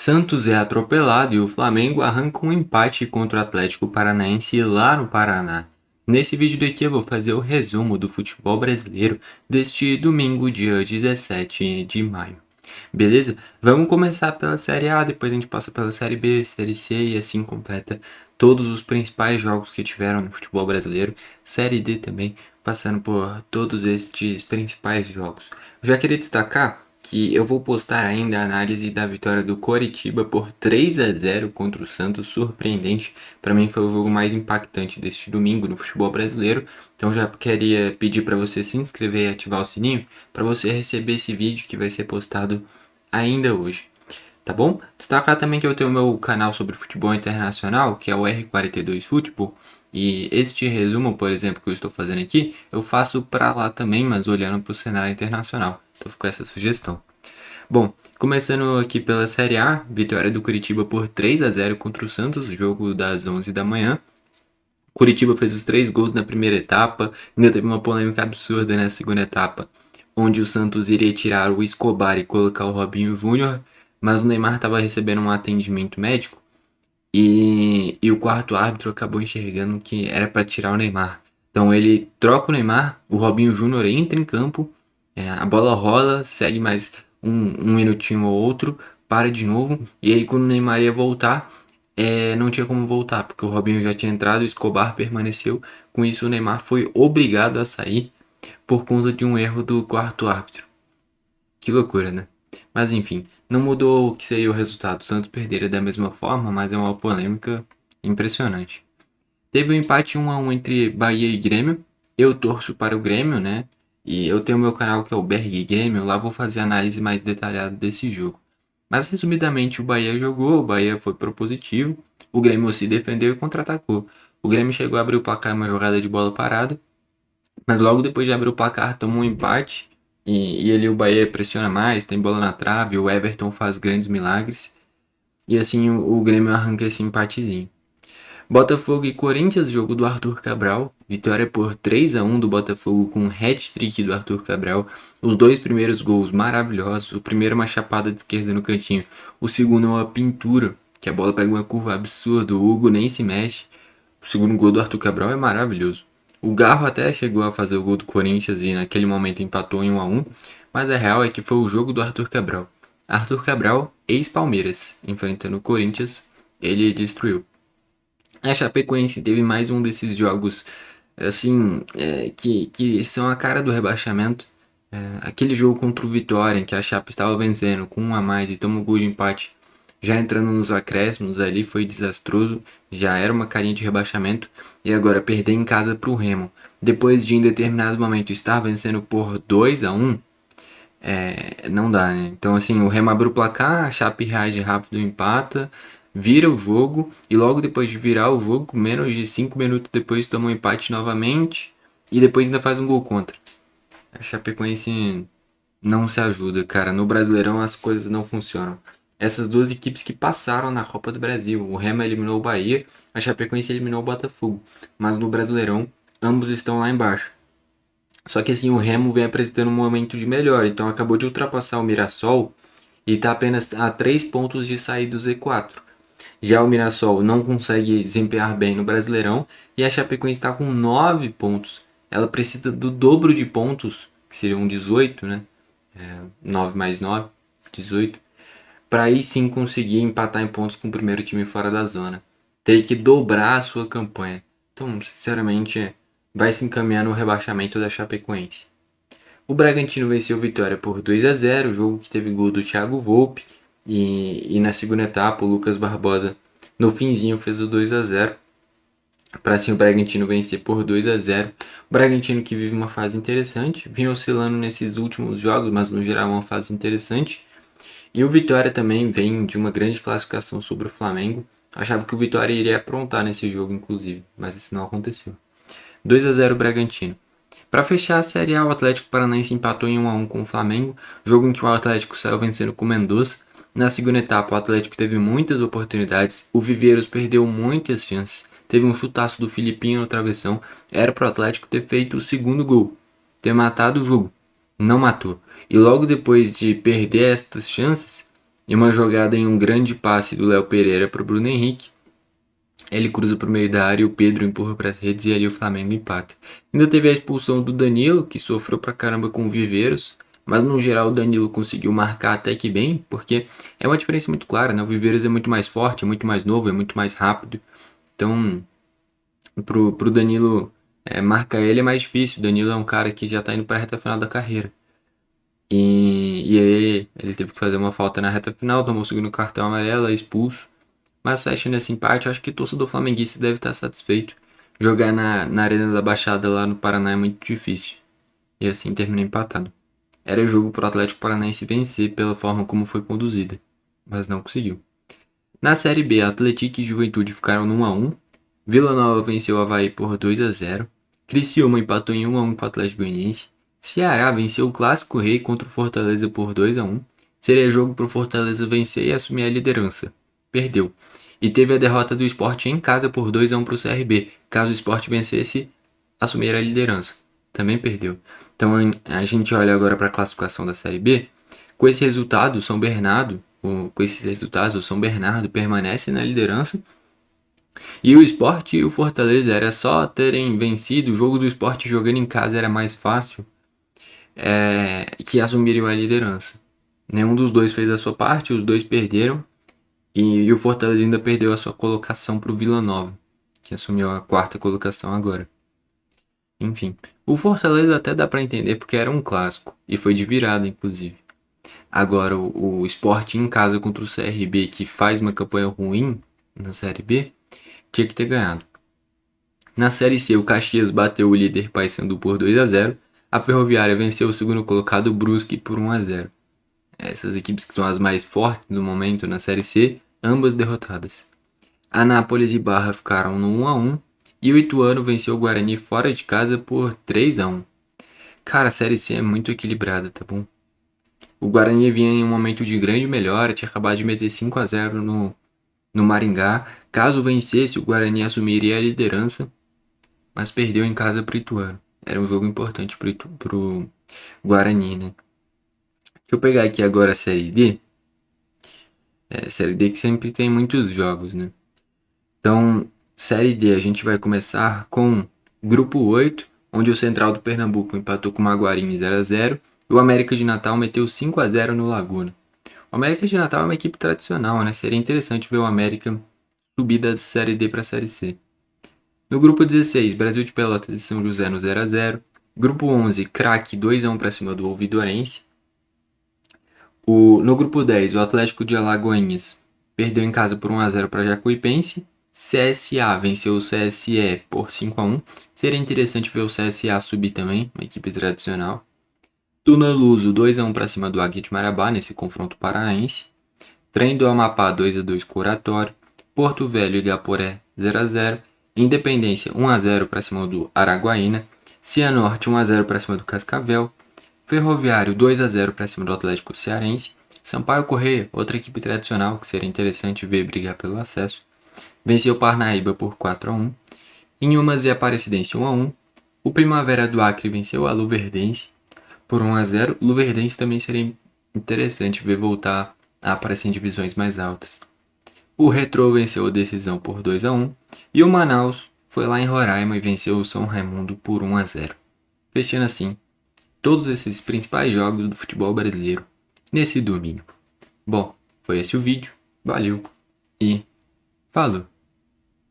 Santos é atropelado e o Flamengo arranca um empate contra o Atlético Paranaense lá no Paraná. Nesse vídeo daqui eu vou fazer o resumo do futebol brasileiro deste domingo, dia 17 de maio. Beleza? Vamos começar pela Série A, depois a gente passa pela Série B, Série C e assim completa todos os principais jogos que tiveram no futebol brasileiro. Série D também, passando por todos estes principais jogos. Eu já queria destacar que eu vou postar ainda a análise da vitória do Coritiba por 3-0 contra o Santos, surpreendente. Para mim foi o jogo mais impactante deste domingo no futebol brasileiro. Então já queria pedir para você se inscrever e ativar o sininho para você receber esse vídeo que vai ser postado ainda hoje. Tá bom? Destacar também que eu tenho meu canal sobre futebol internacional, que é o R42 Futebol, e este resumo, por exemplo, que eu estou fazendo aqui, eu faço para lá também, mas olhando para o cenário internacional. Então ficou essa sugestão. Bom, começando aqui pela Série A, vitória do Curitiba por 3-0 contra o Santos, jogo das 11 da manhã. Curitiba fez os 3 gols na primeira etapa, ainda teve uma polêmica absurda na segunda etapa, onde o Santos iria tirar o Escobar e colocar o Robinho Júnior, mas o Neymar estava recebendo um atendimento médico e o quarto árbitro acabou enxergando que era para tirar o Neymar. Então ele troca o Neymar, o Robinho Júnior entra em campo, a bola rola, segue mais um minutinho ou outro, para de novo, e aí quando o Neymar ia voltar, não tinha como voltar, porque o Robinho já tinha entrado, o Escobar permaneceu. Com isso o Neymar foi obrigado a sair por conta de um erro do quarto árbitro. Que loucura, né? Mas enfim, não mudou o que seria o resultado. O Santos perderia da mesma forma, mas é uma polêmica impressionante. Teve um empate 1-1 entre Bahia e Grêmio. Eu torço para o Grêmio, né? E eu tenho meu canal que é o Berg Grêmio. Lá vou fazer análise mais detalhada desse jogo. Mas resumidamente, o Bahia jogou, o Bahia foi propositivo. O Grêmio se defendeu e contra-atacou. O Grêmio chegou a abrir o placar em uma jogada de bola parada, mas logo depois de abrir o placar tomou um empate. E ali o Bahia pressiona mais, tem bola na trave, o Everton faz grandes milagres. E assim o Grêmio arranca esse empatezinho. Botafogo e Corinthians, jogo do Arthur Cabral. Vitória por 3-1 do Botafogo com um hat-trick do Arthur Cabral. Os dois primeiros gols maravilhosos. O primeiro uma chapada de esquerda no cantinho. O segundo uma pintura, que a bola pega uma curva absurda. O Hugo nem se mexe. O segundo gol do Arthur Cabral é maravilhoso. O Garro até chegou a fazer o gol do Corinthians e naquele momento empatou em 1-1. Mas a real é que foi o jogo do Arthur Cabral. Arthur Cabral, ex-Palmeiras, enfrentando o Corinthians, ele destruiu. A Chapecoense teve mais um desses jogos assim que são a cara do rebaixamento. Aquele jogo contra o Vitória, em que a Chape estava vencendo com um a mais e toma um gol de empate, já entrando nos acréscimos ali, foi desastroso. Já era uma carinha de rebaixamento. E agora perder em casa para o Remo, depois de em determinado momento estar vencendo por 2-1, não dá, né? Então assim, o Remo abre o placar, a Chape reage rápido, empata, vira o jogo, e logo depois de virar o jogo, menos de 5 minutos depois toma um empate novamente, e depois ainda faz um gol contra. A Chapecoense não se ajuda, cara. No Brasileirão as coisas não funcionam. Essas duas equipes que passaram na Copa do Brasil, o Remo eliminou o Bahia, a Chapecoense eliminou o Botafogo, mas no Brasileirão ambos estão lá embaixo. Só que assim, o Remo vem apresentando um momento de melhor, então acabou de ultrapassar o Mirassol e está apenas a 3 pontos de sair do Z4. Já o Mirassol não consegue desempenhar bem no Brasileirão e a Chapecoense está com 9 pontos. Ela precisa do dobro de pontos, que seriam 18, né? 9 mais 9, 18, para aí sim conseguir empatar em pontos com o primeiro time fora da zona. Teria que dobrar a sua campanha. Então, sinceramente, vai se encaminhar no rebaixamento da Chapecoense. O Bragantino venceu o Vitória por 2-0, jogo que teve gol do Thiago Volpe. E na segunda etapa, o Lucas Barbosa, no finzinho, fez o 2-0. Para assim o Bragantino vencer por 2-0. O Bragantino que vive uma fase interessante, vinha oscilando nesses últimos jogos, mas no geral uma fase interessante. E o Vitória também vem de uma grande classificação sobre o Flamengo. Achava que o Vitória iria aprontar nesse jogo, inclusive, mas isso não aconteceu. 2-0 Bragantino. Para fechar a Série A, o Atlético Paranaense empatou em 1-1 com o Flamengo, jogo em que o Atlético saiu vencendo com o Mendonça. Na segunda etapa, o Atlético teve muitas oportunidades, o Viveiros perdeu muitas chances, teve um chutaço do Filipinho no travessão, era para o Atlético ter feito o segundo gol, ter matado o jogo, não matou. E logo depois de perder estas chances, E uma jogada em um grande passe do Léo Pereira para o Bruno Henrique. Ele cruza para o meio da área e o Pedro empurra para as redes e ali o Flamengo empata. Ainda teve a expulsão do Danilo, que sofreu pra caramba com o Viveiros, mas no geral o Danilo conseguiu marcar até que bem, porque é uma diferença muito clara, né? O Viveiros é muito mais forte, é muito mais novo, é muito mais rápido. Então, pro Danilo marcar ele é mais difícil. O Danilo é um cara que já tá indo pra reta final da carreira. E aí ele teve que fazer uma falta na reta final, tomou o segundo cartão amarelo, é expulso. Mas fecha nesse empate, eu acho que o torcedor flamenguista deve estar satisfeito. Jogar na Arena da Baixada lá no Paraná é muito difícil. E assim termina empatado. Era jogo pro Atlético Paranaense vencer pela forma como foi conduzida, mas não conseguiu. Na Série B, Atlético e Juventude ficaram no 1-1. Vila Nova venceu o Avaí por 2-0. Criciúma empatou em 1-1 com o Atlético Goianiense. Ceará venceu o Clássico Rei contra o Fortaleza por 2-1. Seria jogo para o Fortaleza vencer e assumir a liderança. Perdeu. E teve a derrota do Sport em casa por 2-1 para o CRB. Caso o Sport vencesse, assumir a liderança. Também perdeu. Então a gente olha agora para a classificação da Série B. Com esse resultado, com esses resultados, o São Bernardo permanece na liderança. E o Sport e o Fortaleza era só terem vencido. O jogo do Sport jogando em casa era mais fácil, que assumiriam a liderança. Nenhum dos dois fez a sua parte, os dois perderam. E o Fortaleza ainda perdeu a sua colocação para o Vila Nova, que assumiu a quarta colocação agora. Enfim, o Fortaleza até dá para entender porque era um clássico e foi de virada, inclusive. Agora, o Sport em casa contra o CRB, que faz uma campanha ruim na Série B, tinha que ter ganhado. Na Série C, o Caxias bateu o líder Paysandu por 2-0. A Ferroviária venceu o segundo colocado, o Brusque, por 1-0. Essas equipes que são as mais fortes no momento na Série C, ambas derrotadas. Anápolis e Barra ficaram no 1-1 e o Ituano venceu o Guarani fora de casa por 3-1. Cara, a Série C é muito equilibrada, tá bom? O Guarani vinha em um momento de grande melhora, tinha acabado de meter 5-0 no Maringá. Caso vencesse, o Guarani assumiria a liderança, mas perdeu em casa pro Ituano. Era um jogo importante pro Guarani, né? Deixa eu pegar aqui agora a Série D. Série D que sempre tem muitos jogos, né? Então, Série D, a gente vai começar com Grupo 8, onde o Central do Pernambuco empatou com o Maguari 0-0 e o América de Natal meteu 5-0 no Laguna. O América de Natal é uma equipe tradicional, né? Seria interessante ver o América subir da Série D para a Série C. No grupo 16, Brasil de Pelotas e São José no 0-0. Grupo 11, Craque 2-1 para cima do Ouvidorense. No grupo 10, o Atlético de Alagoinhas perdeu em casa por 1-0 para Jacuipense. CSA venceu o CSE por 5-1. Seria interessante ver o CSA subir também, uma equipe tradicional. Tuna Luso 2-1 para cima do Águia de Marabá nesse confronto paranaense. Trem do Amapá 2-2 com o Oratório. Porto Velho e Igaporé 0-0. Independência 1-0 para cima do Araguaína. Cianorte 1-0 para cima do Cascavel. Ferroviário 2-0 para cima do Atlético Cearense. Sampaio Corrêa, outra equipe tradicional que seria interessante ver brigar pelo acesso. Venceu o Parnaíba por 4-1. Inhumas e Aparecidense 1-1. O Primavera do Acre venceu a Luverdense por 1-0. Luverdense também seria interessante ver voltar a aparecer em divisões mais altas. O Retrô venceu a Decisão por 2-1 e o Manaus foi lá em Roraima e venceu o São Raimundo por 1-0. Fechando assim todos esses principais jogos do futebol brasileiro nesse domingo. Bom, foi esse o vídeo, valeu e falou!